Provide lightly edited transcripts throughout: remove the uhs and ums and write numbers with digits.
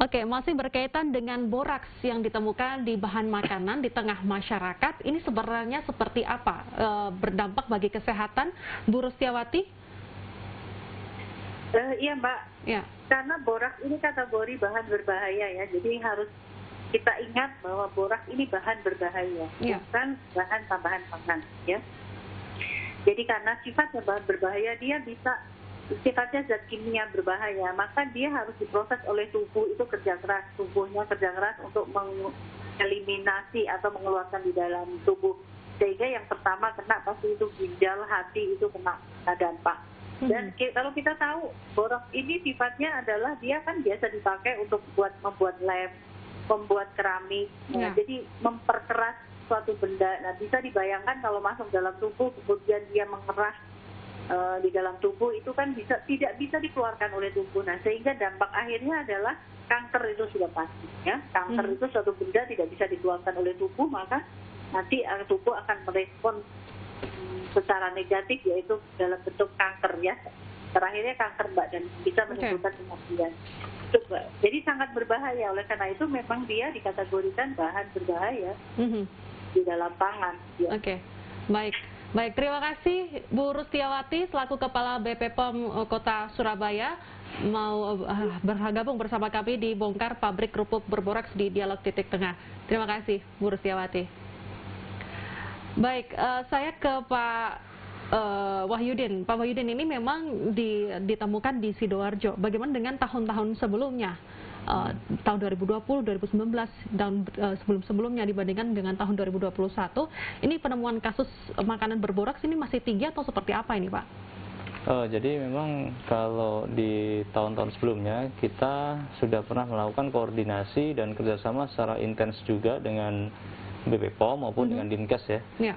Oke, masih berkaitan dengan boraks yang ditemukan di bahan makanan di tengah masyarakat, ini sebenarnya seperti apa? Berdampak bagi kesehatan, Bu Rustiawati? Iya Mbak, Ya, karena boraks ini kategori bahan berbahaya ya, jadi harus kita ingat bahwa boraks ini bahan berbahaya, ya. bukan bahan tambahan pangan ya. Jadi karena sifatnya bahan berbahaya, dia bisa sifatnya zat kimia berbahaya, maka dia harus diproses oleh tubuh, itu kerja keras, tubuhnya kerja keras untuk mengeliminasi atau mengeluarkan di dalam tubuh. Sehingga yang pertama kena pasti itu ginjal, hati itu kena dampak. Dan kalau kita tahu boraks ini sifatnya adalah dia kan biasa dipakai untuk membuat lem, membuat keramik, Ya. jadi memperkeras suatu benda. Nah bisa dibayangkan kalau masuk dalam tubuh kemudian dia mengeras di dalam tubuh itu kan tidak bisa dikeluarkan oleh tubuh. Nah sehingga dampak akhirnya adalah kanker itu sudah pasti ya. Kanker itu suatu benda tidak bisa dikeluarkan oleh tubuh, maka nanti tubuh akan merespon secara negatif, yaitu dalam bentuk kanker ya. Terakhirnya kanker Mbak, dan bisa menimbulkan kematian. Jadi sangat berbahaya, oleh karena itu memang dia dikategorikan bahan berbahaya di dalam pangan ya. Oke, baik. Baik, terima kasih Bu Rustiawati selaku Kepala BPOM Kota Surabaya mau bergabung bersama kami di bongkar pabrik kerupuk berboraks di Dialog Titik Tengah. Terima kasih Bu Rustiawati. Baik, saya ke Pak Wahyudin. Pak Wahyudin, ini memang ditemukan di Sidoarjo. Bagaimana dengan tahun-tahun sebelumnya? Tahun 2020, 2019, dan sebelum-sebelumnya dibandingkan dengan tahun 2021, ini penemuan kasus makanan berboraks ini masih tinggi atau seperti apa ini, Pak? Jadi memang kalau di tahun-tahun sebelumnya kita sudah pernah melakukan koordinasi dan kerjasama secara intens juga dengan BPOM maupun dengan Dinkes ya. Ya.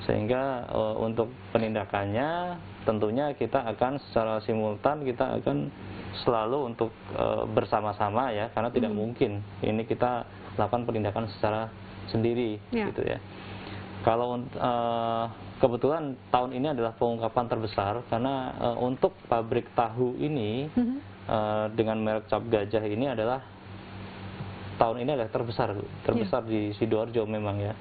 Sehingga untuk penindakannya tentunya kita akan secara simultan kita akan selalu untuk bersama-sama ya, karena tidak mungkin ini kita lakukan penindakan secara sendiri gitu ya. Kalau kebetulan tahun ini adalah pengungkapan terbesar karena untuk pabrik tahu ini dengan merek Cap Gajah ini adalah tahun ini adalah terbesar di Sidoarjo memang ya.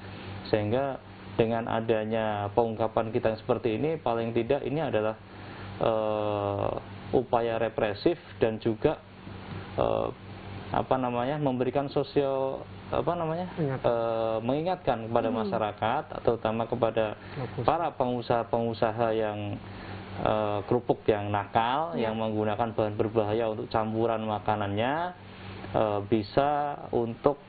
Sehingga dengan adanya pengungkapan kita yang seperti ini, paling tidak ini adalah upaya represif dan juga memberikan mengingatkan kepada masyarakat, terutama kepada para pengusaha-pengusaha yang kerupuk yang nakal, yang menggunakan bahan berbahaya untuk campuran makanannya, bisa untuk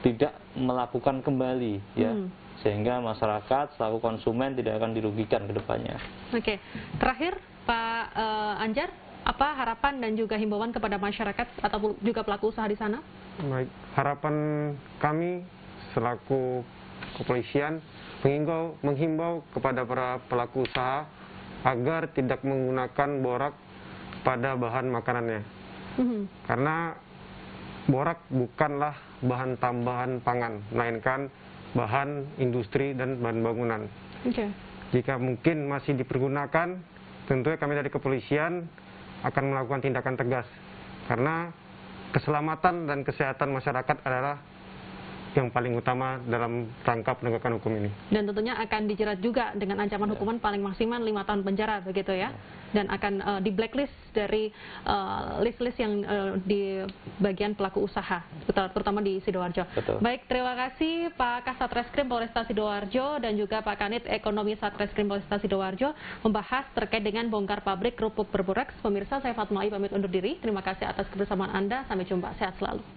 tidak melakukan kembali ya, sehingga masyarakat selaku konsumen tidak akan dirugikan ke depannya. Oke, terakhir Pak Anjar, apa harapan dan juga himbauan kepada masyarakat atau juga pelaku usaha di sana? Baik, harapan kami selaku kepolisian menghimbau kepada para pelaku usaha agar tidak menggunakan boraks pada bahan makanannya. Karena boraks bukanlah bahan tambahan pangan, melainkan bahan industri dan bahan bangunan. Jika mungkin masih dipergunakan, tentunya kami dari kepolisian akan melakukan tindakan tegas. Karena keselamatan dan kesehatan masyarakat adalah yang paling utama dalam rangka penegakan hukum ini. Dan tentunya akan dijerat juga dengan ancaman hukuman paling maksimal 5 tahun penjara, begitu ya? Dan akan di blacklist dari list-list yang di bagian pelaku usaha, terutama di Sidoarjo. Betul. Baik, terima kasih Pak Kasat Reskrim Polresta Sidoarjo dan juga Pak Kanit Ekonomi Satreskrim Polresta Sidoarjo membahas terkait dengan bongkar pabrik kerupuk berboraks. Pemirsa, saya Fatma Ai pamit undur diri. Terima kasih atas kebersamaan Anda. Sampai jumpa. Sehat selalu.